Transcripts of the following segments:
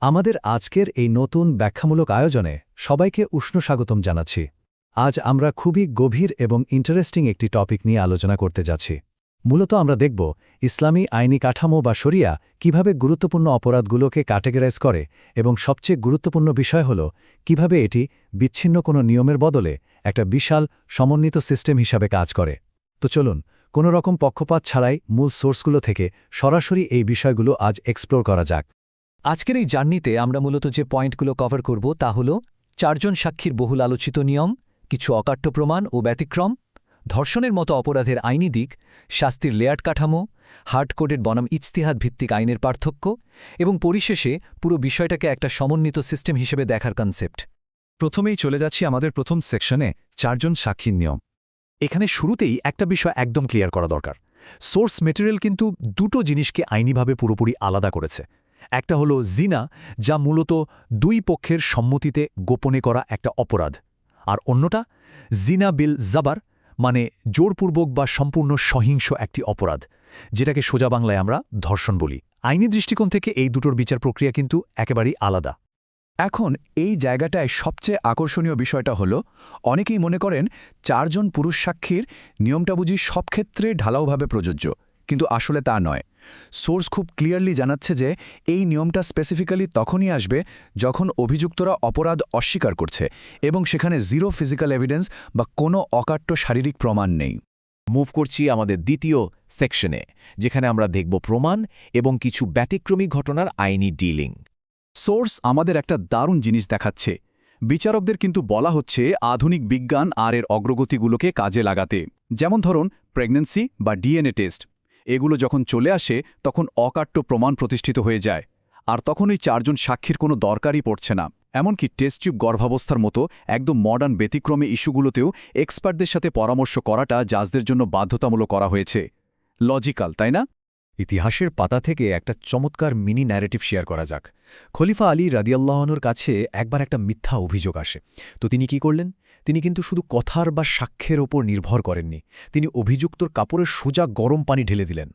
আমাদের আজকের এই নতুন ব্যাখ্যামূলক আয়োজনে সবাইকে উষ্ণ স্বাগতম জানাচ্ছি। আজ আমরা খুবই গভীর এবং ইন্টারেস্টিং একটি টপিক নিয়ে আলোচনা করতে যাচ্ছি। মূলত আমরা দেখব ইসলামী আইনি কাঠামো বা শরিয়া কিভাবে গুরুত্বপূর্ণ অপরাধগুলোকে ক্যাটেগরাইজ করে এবং সবচেয়ে গুরুত্বপূর্ণ বিষয় হল কিভাবে এটি বিচ্ছিন্ন কোনো নিয়মের বদলে একটা বিশাল সমন্বিত সিস্টেম হিসাবে কাজ করে। তো চলুন কোনো রকম পক্ষপাত ছাড়াই মূল সোর্সগুলো থেকে সরাসরি এই বিষয়গুলো আজ এক্সপ্লোর করা যাক। আজকের এই জার্নিতে আমরা মূলত যে পয়েন্টগুলো কভার করব তা হল 4 জন সাক্ষীর বহুল আলোচিত নিয়ম, কিছু অকাট্য প্রমাণ ও ব্যতিক্রম, ধর্ষণের মতো অপরাধের আইনি দিক, শাস্তির লেয়ার্ড কাঠামো, হার্ড কোডেড বনাম ইজতিহাদ ভিত্তিক আইনের পার্থক্য এবং পরিশেষে পুরো বিষয়টাকে একটা সমন্বিত সিস্টেম হিসেবে দেখার কনসেপ্ট। প্রথমেই চলে যাচ্ছি আমাদের প্রথম সেকশনে 4 জন সাক্ষীর নিয়ম। এখানে শুরুতেই একটা বিষয় একদম ক্লিয়ার করা দরকার। সোর্স মেটেরিয়াল কিন্তু দুটো জিনিসকে আইনিভাবে পুরোপুরি আলাদা করেছে। একটা হলো জিনা, যা মূলত দুই পক্ষের সম্মতিতে গোপনে করা একটা অপরাধ, আর অন্যটা জিনা বিল জাবার, মানে জোরপূর্বক বা সম্পূর্ণ সহিংস একটি অপরাধ, যেটাকে সোজা বাংলায় আমরা ধর্ষণ বলি। আইনি দৃষ্টিকোণ থেকে এই দুটোর বিচার প্রক্রিয়া কিন্তু একেবারেই আলাদা। এখন এই জায়গাটায় সবচেয়ে আকর্ষণীয় বিষয়টা হলো, অনেকেই মনে করেন 4 জন পুরুষ সাক্ষীর নিয়মটা বুঝি সব ক্ষেত্রে ঢালাওভাবে প্রযোজ্য, কিন্তু আসলে তা নয়। সোর্স খুব ক্লিয়ারলি জানাচ্ছে যে এই নিয়মটা স্পেসিফিক্যালি তখনই আসবে যখন অভিযুক্তরা অপরাধ অস্বীকার করছে এবং সেখানে জিরো ফিজিক্যাল এভিডেন্স বা কোনো অকাট্য শারীরিক প্রমাণ নেই। মুভ করছি আমাদের দ্বিতীয় সেকশনে, যেখানে আমরা দেখব প্রমাণ এবং কিছু ব্যতিক্রমী ঘটনার আইনি ডিলিং। সোর্স আমাদের একটা দারুণ জিনিস দেখাচ্ছে। বিচারকদের কিন্তু বলা হচ্ছে আধুনিক বিজ্ঞান আর এর অগ্রগতিগুলোকে কাজে লাগাতে। যেমন ধরুন প্রেগন্যান্সি বা ডিএনএ টেস্ট, এগুলো যখন চলে আসে তখন অকাট্য প্রমাণ প্রতিষ্ঠিত হয়ে যায়, আর তখন ওই 4 জন সাক্ষীর কোনো দরকারই পড়ছে না। এমনকি টেস্ট টিউব গর্ভাবস্থার মতো একদম মডার্ন ব্যতিক্রমী ইস্যুগুলোতেও এক্সপার্টদের সাথে পরামর্শ করাটা জাজদের জন্য বাধ্যতামূলক করা হয়েছে। লজিক্যাল, তাই না? ইতিহাসের পাতা থেকে একটা চমৎকার মিনি ন্যারেটিভ শেয়ার করা যাক। খলিফা আলী রাদিয়াল্লাহনুর কাছে একবার একটা মিথ্যা অভিযোগ আসে। তো তিনি কি করলেন? তিনি কিন্তু শুধু কথার বা সাক্ষ্যের ওপর নির্ভর করেননি, তিনি অভিযুক্তর কাপড়ে সোজা গরম পানি ঢেলে দিলেন।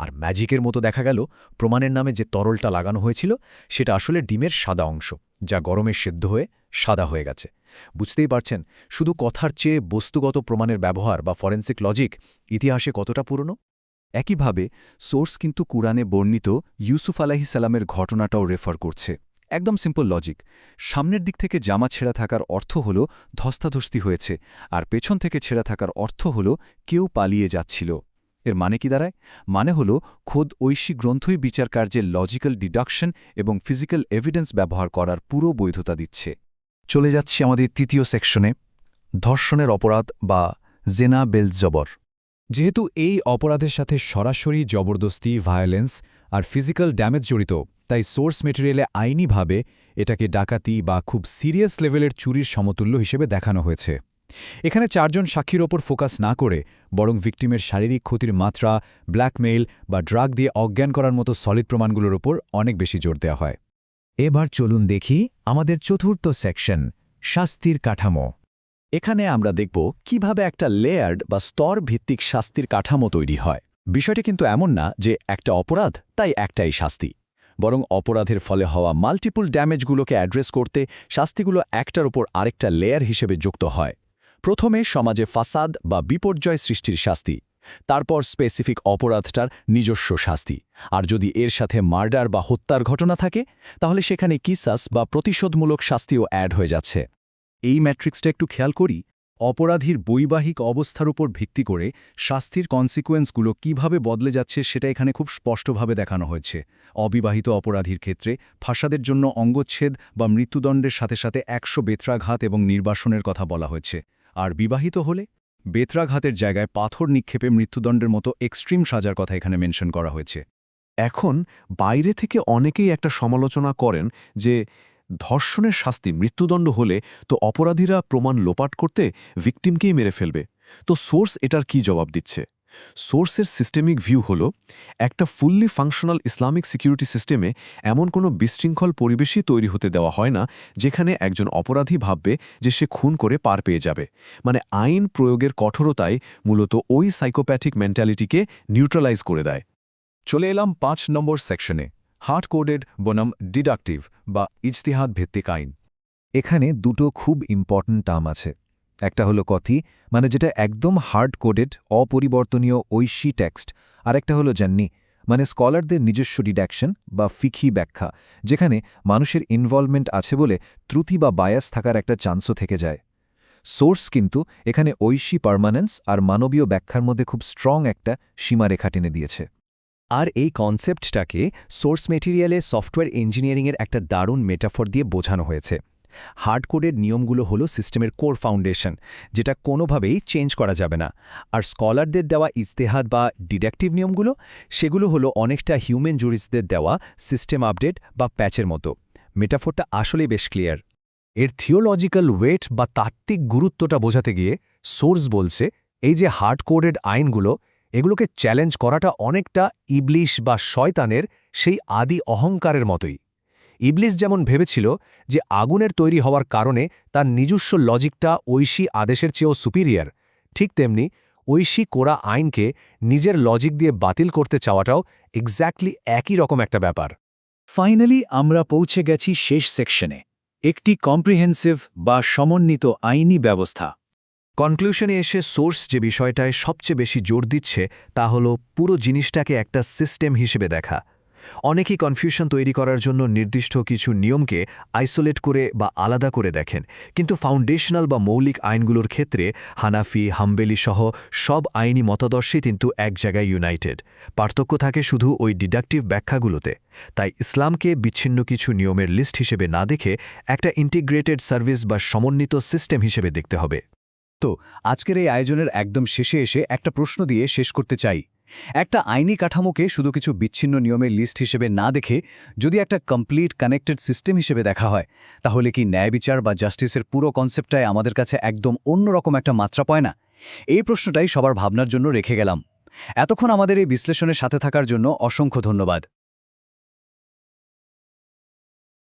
আর ম্যাজিকের মতো দেখা গেল প্রমাণের নামে যে তরলটা লাগানো হয়েছিল সেটা আসলে ডিমের সাদা অংশ, যা গরমে সেদ্ধ হয়ে সাদা হয়ে গেছে। বুঝতেই পারছেন শুধু কথার চেয়ে বস্তুগত প্রমাণের ব্যবহার বা ফরেন্সিক লজিক ইতিহাসে কতটা পুরনো। একইভাবে সোর্স কিন্তু কুরআনে বর্ণিত ইউসুফ আলাইহিসসালামের ঘটনাটাও রেফার করছে। একদম সিম্পল লজিক। সামনের দিক থেকে জামা ছেঁড়া থাকার অর্থ হল ধস্তাধস্তি হয়েছে, আর পেছন থেকে ছেঁড়া থাকার অর্থ হল কেউ পালিয়ে যাচ্ছিল। এর মানে কি দাঁড়ায়? মানে হল খোদ ঐশী গ্রন্থই বিচার কার্যের লজিক্যাল ডিডাকশন এবং ফিজিক্যাল এভিডেন্স ব্যবহার করার পুরো বৈধতা দিচ্ছে। চলে যাচ্ছি আমাদের তৃতীয় সেকশনে, ধর্ষণের অপরাধ বা জেনা বেল জবর। যেহেতু এই অপরাধের সাথে সরাসরি জবরদস্তি, ভায়োলেন্স আর ফিজিক্যাল ড্যামেজ জড়িত, তাই সোর্স মেটেরিয়ালে আইনিভাবে এটাকে ডাকাতি বা খুব সিরিয়াস লেভেলের চুরির সমতুল্য হিসেবে দেখানো হয়েছে। এখানে 4 জন সাক্ষীর ওপর ফোকাস না করে বরং ভিকটিমের শারীরিক ক্ষতির মাত্রা, ব্ল্যাকমেইল বা ড্রাগ দিয়ে অজ্ঞান করার মতো সলিড প্রমাণগুলোর ওপর অনেক বেশি জোর দেওয়া হয়। এবার চলুন দেখি আমাদের চতুর্থ সেকশন, শাস্তির কাঠামো। এখানে আমরা দেখব কিভাবে একটা লেয়ার্ড বা স্তর ভিত্তিক শাস্তির কাঠামো তৈরি হয়। বিষয়টি কিন্তু এমন না যে একটা অপরাধ তাই একটাই শাস্তি, বরং অপরাধের ফলে হওয়া মাল্টিপল ড্যামেজগুলোকে অ্যাড্রেস করতে শাস্তিগুলো একটার উপর আরেকটা লেয়ার হিসেবে যুক্ত হয়। প্রথমে সমাজে ফাসাদ বা বিপর্যয় সৃষ্টির শাস্তি, তারপর স্পেসিফিক অপরাধটার নিজস্ব শাস্তি, আর যদি এর সাথে মার্ডার বা হত্যার ঘটনা থাকে তাহলে সেখানে কিসাস বা প্রতিশোধমূলক শাস্তিও অ্যাড হয়ে যাচ্ছে। এই ম্যাট্রিক্সটা একটু খেয়াল করি। অপরাধীর বৈবাহিক অবস্থার উপর ভিত্তি করে শাস্তির কনসিকুয়েন্সগুলো কিভাবে বদলে যাচ্ছে সেটা এখানে খুব স্পষ্টভাবে দেখানো হয়েছে। অবিবাহিত অপরাধীর ক্ষেত্রে ফাসাদের জন্য অঙ্গচ্ছেদ বা মৃত্যুদণ্ডের সাথে সাথে 100 বেত্রাঘাত এবং নির্বাসনের কথা বলা হয়েছে, আর বিবাহিত হলে বেত্রাঘাতের জায়গায় পাথর নিক্ষেপে মৃত্যুদণ্ডের মতো এক্সট্রিম সাজার কথা এখানে মেনশন করা হয়েছে। এখন বাইরে থেকে অনেকেই একটা সমালোচনা করেন যে ধর্ষণের শাস্তি মৃত্যুদণ্ড হলে তো অপরাধীরা প্রমাণ লোপাট করতে ভিকটিমকেই মেরে ফেলবে। তো সোর্স এটার কি জবাব দিচ্ছে? সোর্সের সিস্টেমিক ভিউ হল, একটা ফুললি ফাংশনাল ইসলামিক সিকিউরিটি সিস্টেমে এমন কোনো বিশৃঙ্খল পরিবেশই তৈরি হতে দেওয়া হয় না যেখানে একজন অপরাধী ভাববে যে সে খুন করে পার পেয়ে যাবে। মানে আইন প্রয়োগের কঠোরতাই মূলত ওই সাইকোপ্যাথিক মেন্টালিটিকে নিউট্রালাইজ করে দেয়। চলে এলাম 5 নম্বর সেকশনে, হার্ড কোডেড বনাম ডিডাকটিভ বা ইজতিহাদ ভিত্তিক আইন। এখানে দুটো খুব ইম্পর্ট্যান্ট টার্ম আছে। একটা হলো কথি, মানে যেটা একদম হার্ড কোডেড অপরিবর্তনীয় ঐশী টেক্সট, আর একটা হলো জান্নি, মানে স্কলারদের নিজস্ব ডিডাকশন বা ফিকি ব্যাখ্যা, যেখানে মানুষের ইনভলভমেন্ট আছে বলে ত্রুটি বা বায়াস থাকার একটা চান্সও থেকে যায়। সোর্স কিন্তু এখানে ঐশী পার্মানেন্স আর মানবীয় ব্যাখ্যার মধ্যে খুব স্ট্রং একটা সীমারেখা টেনে দিয়েছে। আর এই কনসেপ্টটাকে সোর্স মেটেরিয়ালে সফটওয়্যার ইঞ্জিনিয়ারিংয়ের একটা দারুণ মেটাফর দিয়ে বোঝানো হয়েছে। হার্ড কোডের নিয়মগুলো হলো সিস্টেমের কোর ফাউন্ডেশন, যেটা কোনোভাবেই চেঞ্জ করা যাবে না। আর স্কলারদের দেওয়া ইজতেহাদ বা ডিডাকটিভ নিয়মগুলো, সেগুলো হলো অনেকটা হিউম্যান জুরিস্টদের দেওয়া সিস্টেম আপডেট বা প্যাচের মতো। মেটাফরটা আসলেই বেশ ক্লিয়ার। এর থিওলজিক্যাল ওয়েট বা তাত্ত্বিক গুরুত্বটা বোঝাতে গিয়ে সোর্স বলছে এই যে হার্ড কোডেড আইনগুলো, এগুলোকে চ্যালেঞ্জ করাটা অনেকটা ইবলিশ বা শয়তানের সেই আদি অহংকারের মতোই। ইবলিশ যেমন ভেবেছিল যে আগুনের তৈরি হওয়ার কারণে তার নিজস্ব লজিকটা ঐশী আদেশের চেয়েও সুপিরিয়র, ঠিক তেমনি ঐশী কোরা আইনকে নিজের লজিক দিয়ে বাতিল করতে চাওয়াটাও এক্স্যাক্টলি একই রকম একটা ব্যাপার। ফাইনালি আমরা পৌঁছে গেছি শেষ সেকশনে, একটি কম্প্রিহেন্সিভ বা সমন্বিত আইনি ব্যবস্থা। কনক্লুশনে এসে সোর্স যে বিষয়টায় সবচেয়ে বেশি জোর দিচ্ছে তা হলো পুরো জিনিসটাকে একটা সিস্টেম হিসেবে দেখা। অনেকেই কনফিউশন তৈরি করার জন্য নির্দিষ্ট কিছু নিয়মকে আইসোলেট করে বা আলাদা করে দেখেন, কিন্তু ফাউন্ডেশনাল বা মৌলিক আইনগুলোর ক্ষেত্রে হানাফি, হাম্বেলি সহ সব আইনি মতাদর্শই কিন্তু এক জায়গায় ইউনাইটেড। পার্থক্য থাকে শুধু ওই ডিডাকটিভ ব্যাখ্যাগুলোতে। তাই ইসলামকে বিচ্ছিন্ন কিছু নিয়মের লিস্ট হিসেবে না দেখে একটা ইন্টিগ্রেটেড সার্ভিস বা সমন্বিত সিস্টেম হিসেবে দেখতে হবে। তো আজকের এই আয়োজনের একদম শেষে এসে একটা প্রশ্ন দিয়ে শেষ করতে চাই। একটা আইনি কাঠামোকে শুধু কিছু বিচ্ছিন্ন নিয়মের লিস্ট হিসেবে না দেখে যদি একটা কমপ্লিট কানেক্টেড সিস্টেম হিসেবে দেখা হয়, তাহলে কি ন্যায় বিচার বা জাস্টিসের পুরো কনসেপ্টটাই আমাদের কাছে একদম অন্যরকম একটা মাত্রা পায় না? এই প্রশ্নটাই সবার ভাবনার জন্য রেখে গেলাম। এতক্ষণ আমাদের এই বিশ্লেষণের সাথে থাকার জন্য অসংখ্য ধন্যবাদ।